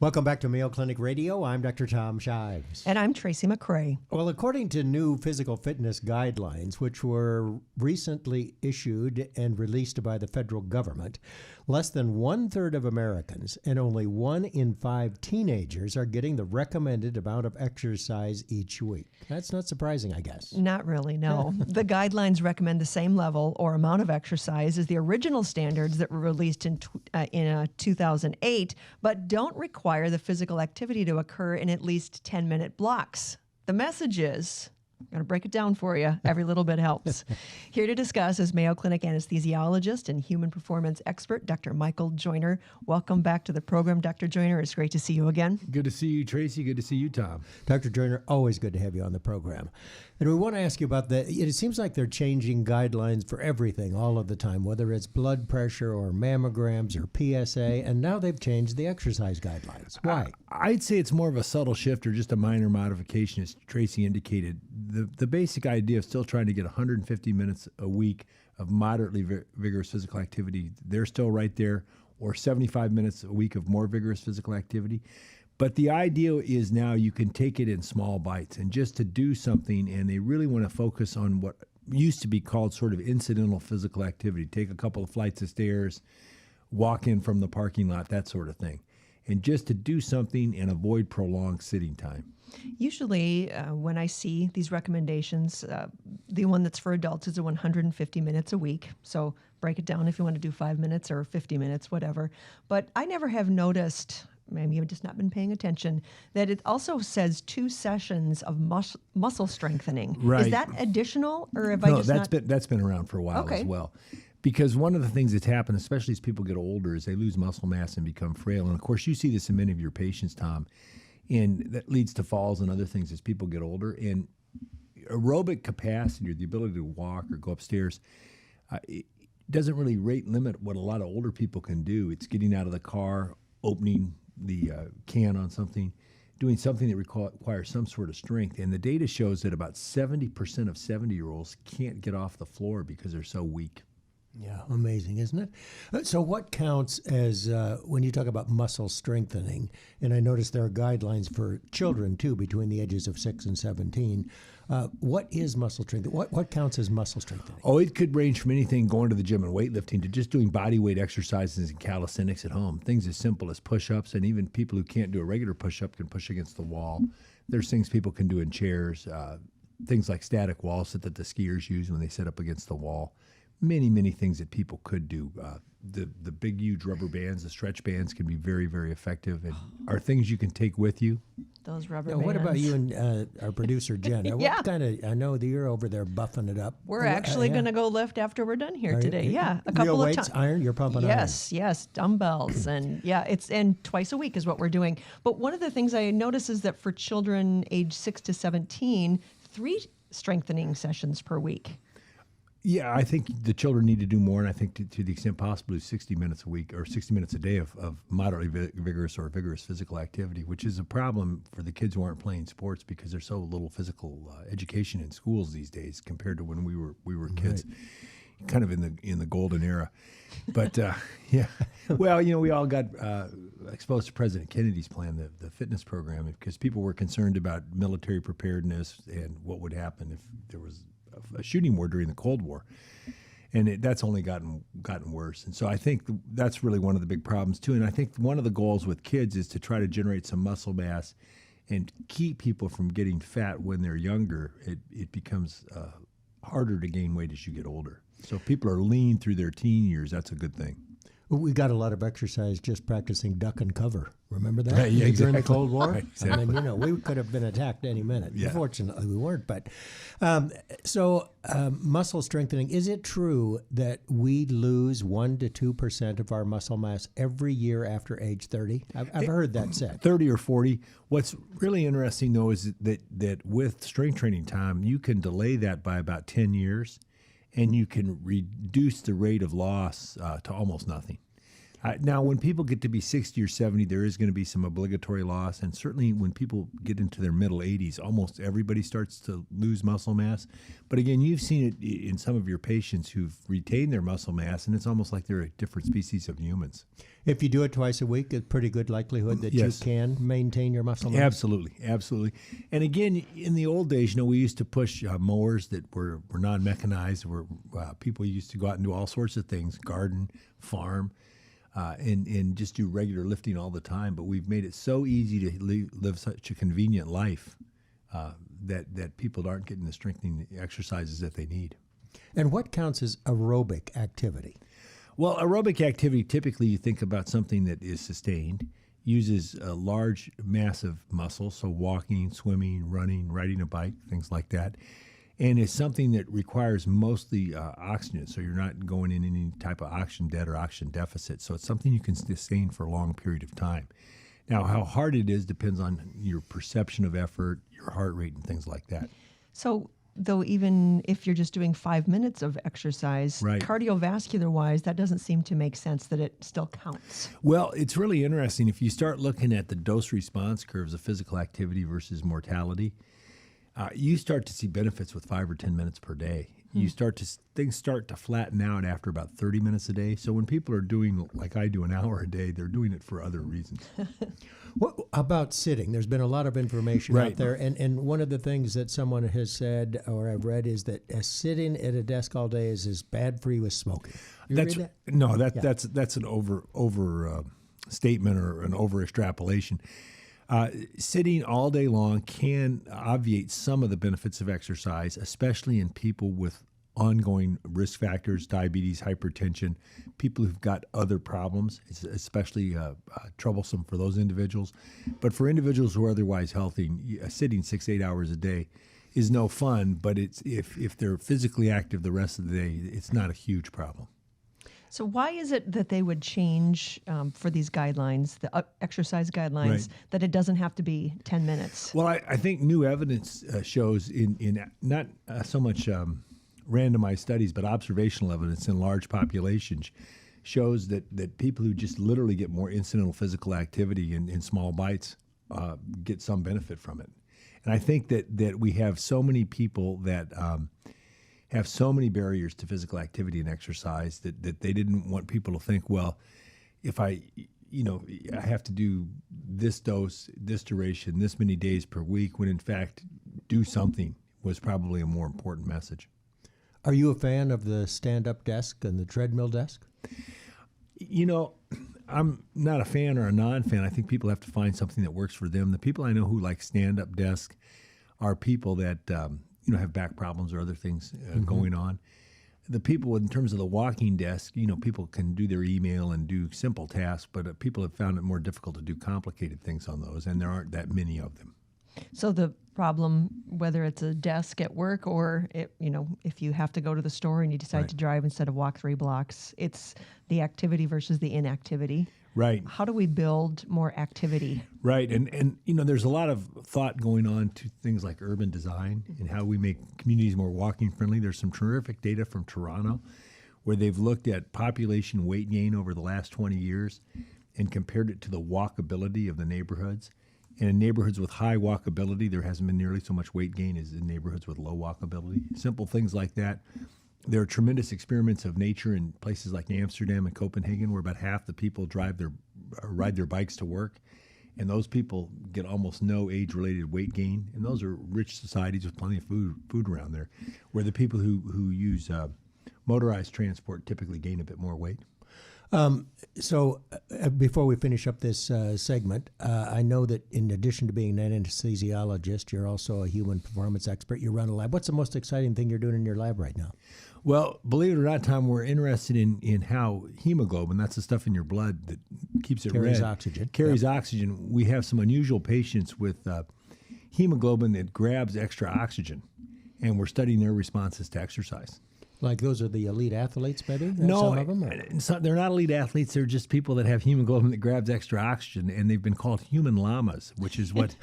Welcome back to Mayo Clinic Radio. I'm Dr. Tom Shives. And I'm Tracy McCrae. Well, according to new physical fitness guidelines, which were recently issued and released by the federal government, less than 1/3 of Americans and only 1 in 5 teenagers are getting the recommended amount of exercise each week. That's not surprising, I guess. Not really, no. The guidelines recommend the same level or amount of exercise as the original standards that were released in 2008, but don't require the physical activity to occur in at least 10-minute blocks. The message is, I'm going to break it down for you. Every little bit helps. Here to discuss is Mayo Clinic anesthesiologist and human performance expert, Dr. Michael Joyner. Welcome back to the program, Dr. Joyner. It's great to see you again. Good to see you, Tracy. Good to see you, Tom. Dr. Joyner, always good to have you on the program. And we want to ask you about that. It seems like they're changing guidelines for everything all of the time, whether it's blood pressure or mammograms or PSA, and now they've changed the exercise guidelines. Why? I'd say it's more of a subtle shift or just a minor modification, as Tracy indicated. The basic idea of still trying to get 150 minutes a week of moderately vigorous physical activity, they're still right there, or 75 minutes a week of more vigorous physical activity. But the idea is now you can take it in small bites and just to do something, and they really want to focus on what used to be called sort of incidental physical activity. Take a couple of flights of stairs, walk in from the parking lot, that sort of thing. And just to do something and avoid prolonged sitting time. Usually, when I see these recommendations, the one that's for adults is 150 minutes a week. So break it down if you want to do 5 minutes or 50 minutes, whatever. But I never have noticed, maybe I've just not been paying attention, that it also says 2 sessions of muscle strengthening. Right. Is that additional, or have No, I just that's been around for a while as well. Because one of the things that's happened, especially as people get older, is they lose muscle mass and become frail. And of course, you see this in many of your patients, Tom, and that leads to falls and other things as people get older. And aerobic capacity, or the ability to walk or go upstairs, it doesn't really rate limit what a lot of older people can do. It's getting out of the car, opening the can on something, doing something that requires some sort of strength. And the data shows that about 70% of 70-year-olds can't get off the floor because they're so weak. Yeah, amazing, isn't it? So what counts as, when you talk about muscle strengthening, and I noticed there are guidelines for children, too, between the ages of 6 and 17. What is muscle strengthening? What counts as muscle strengthening? Oh, it could range from anything going to the gym and weightlifting to just doing body weight exercises and calisthenics at home. Things as simple as push-ups, and even people who can't do a regular push-up can push against the wall. There's things people can do in chairs, things like static wall sit that the skiers use when they sit up against the wall. Many things that people could do. The big, huge rubber bands, the stretch bands can be very, very effective and are things you can take with you. those rubber Now, bands? what about you and our producer, Jen? Yeah. What kind of, I know that you're over there buffing it up. We're actually going to go lift after we're done here today. Yeah, a couple Real of weights, times. iron, you're pumping Yes, dumbbells, and and twice a week is what we're doing. But one of the things I notice is that for children age 6 to 17, 3 strengthening sessions per week. Yeah, I think the children need to do more, and I think to the extent possible, 60 minutes a week or 60 minutes a day of moderately vigorous or vigorous physical activity, which is a problem for the kids who aren't playing sports because there's so little physical education in schools these days compared to when we were kids, kind of in the golden era. But yeah, well, we all got exposed to President Kennedy's plan, the fitness program, because people were concerned about military preparedness and what would happen if there was a shooting war during the Cold War, and that's only gotten worse. And so I think that's really one of the big problems too. And I think one of the goals with kids is to try to generate some muscle mass and keep people from getting fat when they're younger. It becomes harder to gain weight as you get older. So if people are lean through their teen years, that's a good thing. We got a lot of exercise just practicing duck and cover. Remember that? Right, yeah, During exactly. the Cold War? Right, exactly. I mean, we could have been attacked any minute. Yeah. Fortunately, we weren't. But so muscle strengthening, is it true that we lose 1% to 2% of our muscle mass every year after age 30? I've heard that said. 30 or 40. What's really interesting, though, is that with strength training time, you can delay that by about 10 years. And you can reduce the rate of loss to almost nothing. Now, when people get to be 60 or 70, there is going to be some obligatory loss. And certainly when people get into their middle 80s, almost everybody starts to lose muscle mass. But again, you've seen it in some of your patients who've retained their muscle mass, and it's almost like they're a different species of humans. If you do it twice a week, it's pretty good likelihood that Yes. you can maintain your muscle mass. Absolutely, absolutely. And again, in the old days, we used to push mowers that were non-mechanized, where people used to go out and do all sorts of things, garden, farm, and just do regular lifting all the time. But we've made it so easy to live such a convenient life that people aren't getting the strengthening exercises that they need. And what counts as aerobic activity? Well, aerobic activity, typically you think about something that is sustained, uses a large mass of muscle, so walking, swimming, running, riding a bike, things like that, and it's something that requires mostly oxygen, so you're not going in any type of oxygen debt or oxygen deficit, so it's something you can sustain for a long period of time. Now, how hard it is depends on your perception of effort, your heart rate, and things like that. So, though, even if you're just doing 5 minutes of exercise, Right. cardiovascular-wise, that doesn't seem to make sense that it still counts. Well, it's really interesting. If you start looking at the dose-response curves of physical activity versus mortality, you start to see benefits with 5 or 10 minutes per day. Things start to flatten out after about 30 minutes a day. So when people are doing, like I do, an hour a day, they're doing it for other reasons. What about sitting? There's been a lot of information Right. out there, and one of the things that someone has said or I've read is that sitting at a desk all day is as bad for you as smoking. You read that? No, that's an over statement or an over extrapolation. Sitting all day long can obviate some of the benefits of exercise, especially in people with ongoing risk factors, diabetes, hypertension, people who've got other problems. It's especially troublesome for those individuals. But for individuals who are otherwise healthy, sitting 6 to 8 hours a day is no fun, but it's if they're physically active the rest of the day, it's not a huge problem. So why is it that they would change for these guidelines, the exercise guidelines, Right. that it doesn't have to be 10 minutes? Well, I think new evidence shows in not so much randomized studies, but observational evidence in large populations shows that people who just literally get more incidental physical activity in small bites get some benefit from it. And I think that we have so many people that have so many barriers to physical activity and exercise that they didn't want people to think, well, if I have to do this dose, this duration, this many days per week, when in fact do something was probably a more important message. Are you a fan of the stand-up desk and the treadmill desk? I'm not a fan or a non-fan. I think people have to find something that works for them. The people I know who like stand-up desk are people that have back problems or other things going on. The people in terms of the walking desk, people can do their email and do simple tasks, but people have found it more difficult to do complicated things on those, and there aren't that many of them. So the problem, whether it's a desk at work or if you have to go to the store and you decide Right. to drive instead of walk 3 blocks, it's the activity versus the inactivity. Right. How do we build more activity? Right, and there's a lot of thought going on to things like urban design and how we make communities more walking friendly. There's some terrific data from Toronto where they've looked at population weight gain over the last 20 years and compared it to the walkability of the neighborhoods. And in neighborhoods with high walkability, there hasn't been nearly so much weight gain as in neighborhoods with low walkability. Simple things like that. There are tremendous experiments of nature in places like Amsterdam and Copenhagen where about half the people ride their bikes to work. And those people get almost no age-related weight gain. And those are rich societies with plenty of food around there, where the people who use motorized transport typically gain a bit more weight. So before we finish up this segment, I know that in addition to being an anesthesiologist, you're also a human performance expert. You run a lab. What's the most exciting thing you're doing in your lab right now? Well, believe it or not, Tom, we're interested in how hemoglobin, that's the stuff in your blood that keeps it Carries red, oxygen. carries oxygen. We have some unusual patients with hemoglobin that grabs extra oxygen, and we're studying their responses to exercise. Like those are the elite athletes, maybe? No, Some of them? Or? they're not elite athletes. They're just people that have hemoglobin that grabs extra oxygen, and they've been called human llamas, which is what,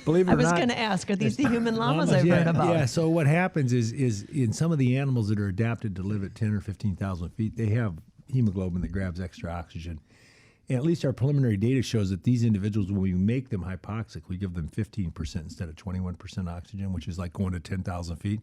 believe it I or was not. going to ask, are these the human llamas I've yeah, heard about? Yeah, so what happens is in some of the animals that are adapted to live at 10 or 15,000 feet, they have hemoglobin that grabs extra oxygen. And at least our preliminary data shows that these individuals, when we make them hypoxic, we give them 15% instead of 21% oxygen, which is like going to 10,000 feet.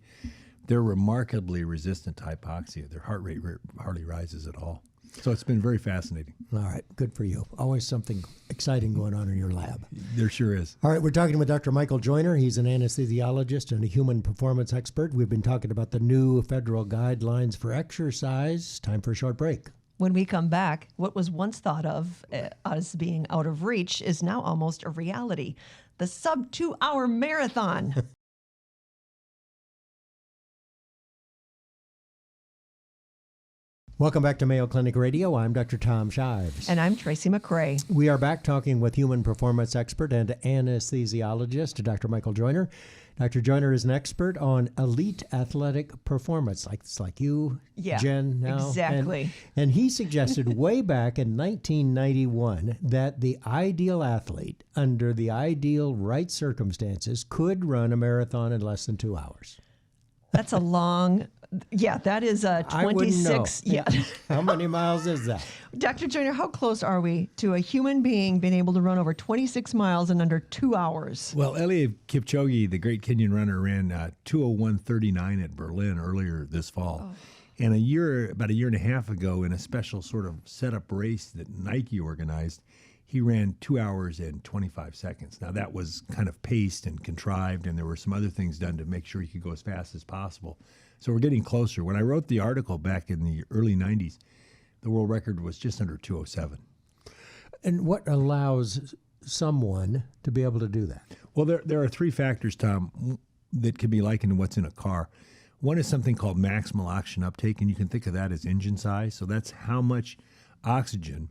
They're remarkably resistant to hypoxia. Their heart rate hardly rises at all. So it's been very fascinating. All right, good for you. Always something exciting going on in your lab. There sure is. All right, we're talking with Dr. Michael Joyner. He's an anesthesiologist and a human performance expert. We've been talking about the new federal guidelines for exercise. Time for a short break. When we come back, what was once thought of as being out of reach is now almost a reality. The sub 2-hour marathon. Welcome back to Mayo Clinic Radio. I'm Dr. Tom Shives. And I'm Tracy McRae. We are back talking with human performance expert and anesthesiologist, Dr. Michael Joyner. Dr. Joyner is an expert on elite athletic performance, like you, Jen, now. Exactly. And he suggested way back in 1991 that the ideal athlete, under the ideal right circumstances, could run a marathon in less than 2 hours. That's a long... Yeah, that is a 26. I wouldn't know. Yeah. How many miles is that? Dr. Joyner, how close are we to a human being being able to run over 26 miles in under 2 hours? Well, Eliud Kipchoge, the great Kenyan runner, ran 2:01:39 at Berlin earlier this fall. Oh. And about a year and a half ago, in a special sort of setup race that Nike organized, he ran 2 hours and 25 seconds. Now, that was kind of paced and contrived, and there were some other things done to make sure he could go as fast as possible. So we're getting closer. When I wrote the article back in the early 90s, the world record was just under 2:07. And what allows someone to be able to do that? Well, there are three factors, Tom, that can be likened to what's in a car. One is something called maximal oxygen uptake, and you can think of that as engine size. So that's how much oxygen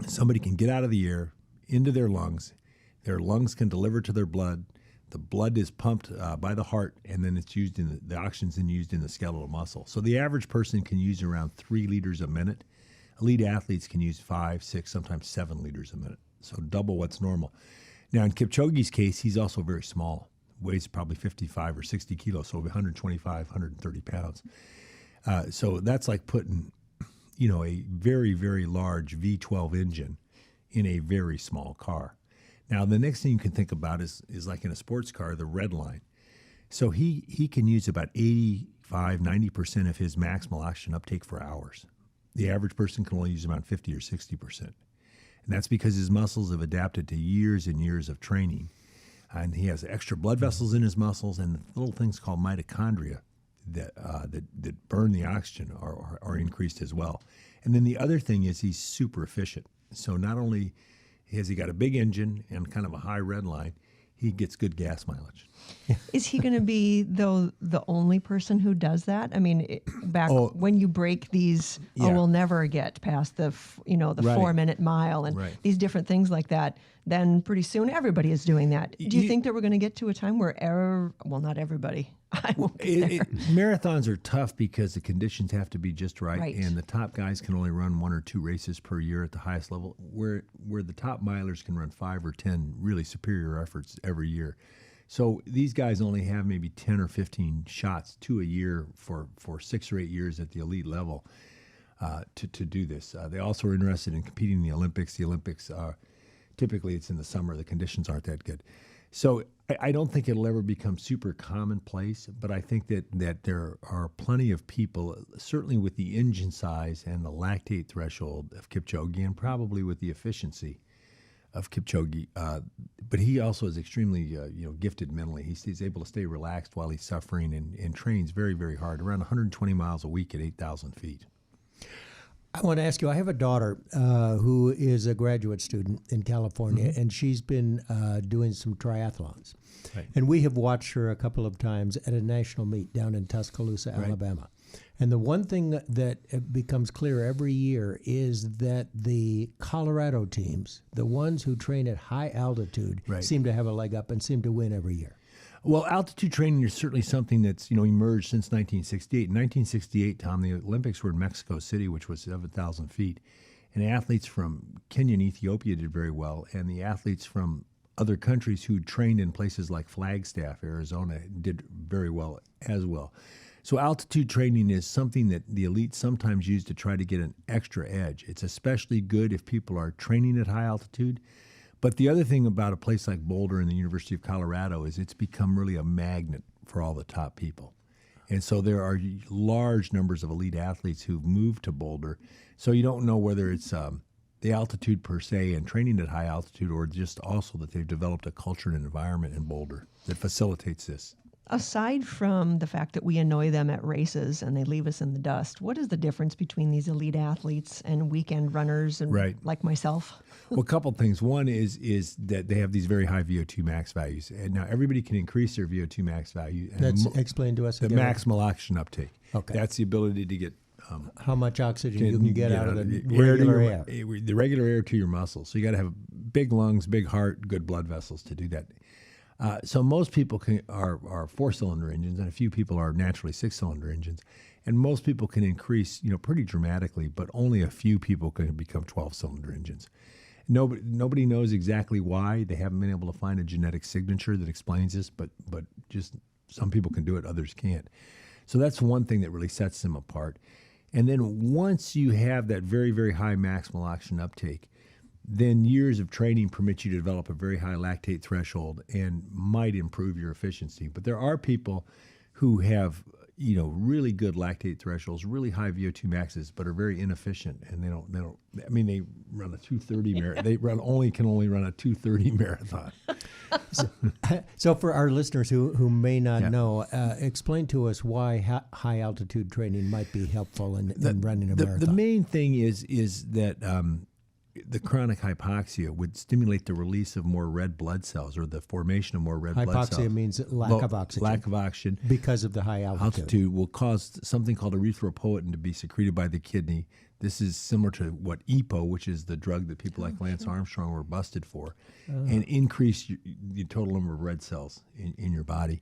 somebody can get out of the air into their lungs. Their lungs can deliver to their blood. The blood is pumped by the heart, and then it's used in the oxygen's then used in the skeletal muscle. So the average person can use around 3 liters a minute. Elite athletes can use 5, 6, sometimes 7 liters a minute. So double what's normal. Now in Kipchoge's case, he's also very small. Weighs probably 55 or 60 kilos, so 125, 130 pounds. So that's like putting, a very, very large V12 engine in a very small car. Now, the next thing you can think about is like in a sports car, the red line. So he can use about 85, 90% of his maximal oxygen uptake for hours. The average person can only use about 50 or 60%. And that's because his muscles have adapted to years and years of training. And he has extra blood vessels in his muscles, and little things called mitochondria that burn the oxygen are increased as well. And then the other thing is he's super efficient. So not only has he got a big engine and kind of a high red line, he gets good gas mileage. Is he going to be, though, the only person who does that? I mean, when you break these, we'll never get past the 4-minute mile and these different things like that, then pretty soon everybody is doing that. Do you think that we're going to get to a time where, not everybody, I won't be there. Marathons are tough because the conditions have to be just right, and the top guys can only run 1 or 2 races per year at the highest level, where the top milers can run 5 or 10 really superior efforts every year. So these guys only have maybe 10 or 15 shots a year for 6 or 8 years at the elite level to do this. They also are interested in competing in the Olympics. The Olympics typically it's in the summer. The conditions aren't that good. So I don't think it'll ever become super commonplace, but I think that there are plenty of people, certainly with the engine size and the lactate threshold of Kipchoge, and probably with the efficiency of Kipchoge. But he also is extremely gifted mentally. He's able to stay relaxed while he's suffering and trains very, very hard, around 120 miles a week at 8,000 feet. I want to ask you, I have a daughter who is a graduate student in California, and she's been doing some triathlons. Right. And we have watched her a couple of times at a national meet down in Tuscaloosa, Alabama. And the one thing that becomes clear every year is that the Colorado teams, the ones who train at high altitude, seem to have a leg up and seem to win every year. Well, altitude training is certainly something that's emerged since 1968. In 1968, Tom, the Olympics were in Mexico City, which was 7,000 feet, and athletes from Kenya and Ethiopia did very well, and the athletes from other countries who trained in places like Flagstaff, Arizona, did very well as well. So altitude training is something that the elite sometimes use to try to get an extra edge. It's especially good if people are training at high altitude. But the other thing about a place like Boulder and the University of Colorado is it's become really a magnet for all the top people. And so there are large numbers of elite athletes who've moved to Boulder. So you don't know whether it's the altitude per se and training at high altitude, or just also that they've developed a culture and environment in Boulder that facilitates this. Aside from the fact that we annoy them at races and they leave us in the dust, what is the difference between these elite athletes and weekend runners and like myself? Well, a couple things. One is that they have these very high VO2 max values. And now everybody can increase their VO2 max value. And That's explained to us the again. maximal oxygen uptake. Okay. That's the ability to get how much oxygen you can get out of the regular air. The regular air to your muscles. So you got to have big lungs, big heart, good blood vessels to do that. So most people are four-cylinder engines, and a few people are naturally six-cylinder engines. And most people can increase, pretty dramatically, but only a few people can become 12-cylinder engines. Nobody knows exactly why. They haven't been able to find a genetic signature that explains this, but just some people can do it, others can't. So that's one thing that really sets them apart. And then once you have that very, very high maximal oxygen uptake, then years of training permit you to develop a very high lactate threshold and might improve your efficiency. But there are people who have, really good lactate thresholds, really high VO2 maxes, but are very inefficient, and they run a 2:30 marathon. They can only run a 2:30 marathon. So for our listeners who may not know, explain to us why high altitude training might be helpful in running a marathon. The main thing is that the chronic hypoxia would stimulate the release of more red blood cells, or the formation of more red blood cells. Hypoxia means lack of oxygen. Lack of oxygen. Because of the high altitude. Altitude will cause something called erythropoietin to be secreted by the kidney. This is similar to what EPO, which is the drug that people like Lance Armstrong were busted for, and increase the total number of red cells in your body.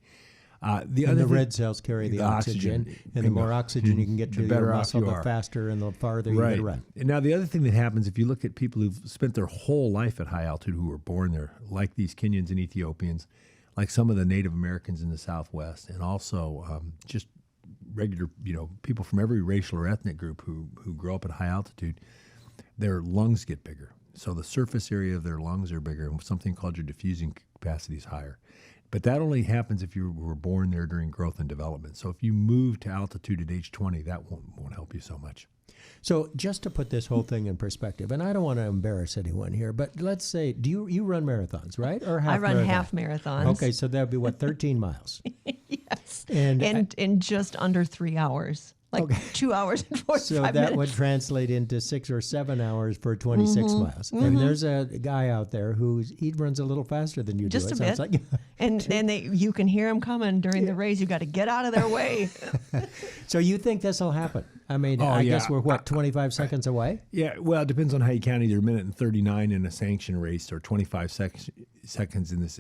The red cells carry the oxygen, and the more oxygen you can get to your muscle, the faster and the farther you can run. And now the other thing that happens, if you look at people who've spent their whole life at high altitude, who were born there, like these Kenyans and Ethiopians, like some of the Native Americans in the Southwest, and also just regular, people from every racial or ethnic group who grow up at high altitude, their lungs get bigger. So the surface area of their lungs are bigger, and something called your diffusing capacity is higher. But that only happens if you were born there during growth and development. So if you move to altitude at age 20, that won't help you so much. So just to put this whole thing in perspective, and I don't want to embarrass anyone here, but let's say, do you run marathons, right? Or half I run marathon? half marathons. Okay, so that would be 13 miles? Yes. And in just under 3 hours. 2 hours and 45 so minutes. that would translate into 6 or 7 hours for 26 miles. And there's a guy out there he runs a little faster than you just do. Just a bit. And you can hear him coming during the race. You got to get out of their way. So you think this will happen? I mean, I guess we're 25 seconds away? Yeah, well, it depends on how you count, either a minute and 39 in a sanction race or 25 seconds in this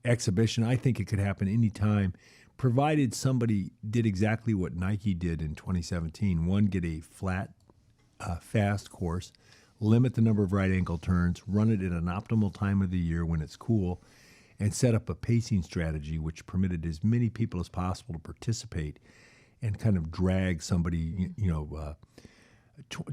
exhibition. I think it could happen anytime, provided somebody did exactly what Nike did in 2017. One, get a flat, fast course, limit the number of right angle turns, run it at an optimal time of the year when it's cool, and set up a pacing strategy which permitted as many people as possible to participate and kind of drag somebody,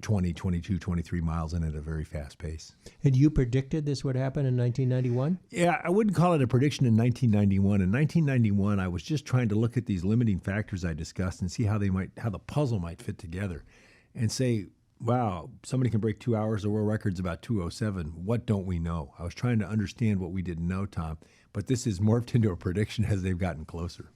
20, 22, 23 miles in at a very fast pace. And you predicted this would happen in 1991? Yeah, I wouldn't call it a prediction in 1991. In 1991, I was just trying to look at these limiting factors I discussed and see how the puzzle might fit together, and say, wow, somebody can break 2 hours. The world record's about 2:07. What don't we know? I was trying to understand what we didn't know, Tom, but this has morphed into a prediction as they've gotten closer.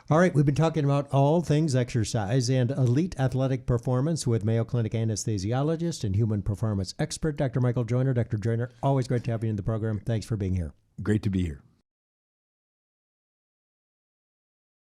All right, we've been talking about all things exercise and elite athletic performance with Mayo Clinic anesthesiologist and human performance expert, Dr. Michael Joyner. Dr. Joyner, always great to have you in the program. Thanks for being here. Great to be here.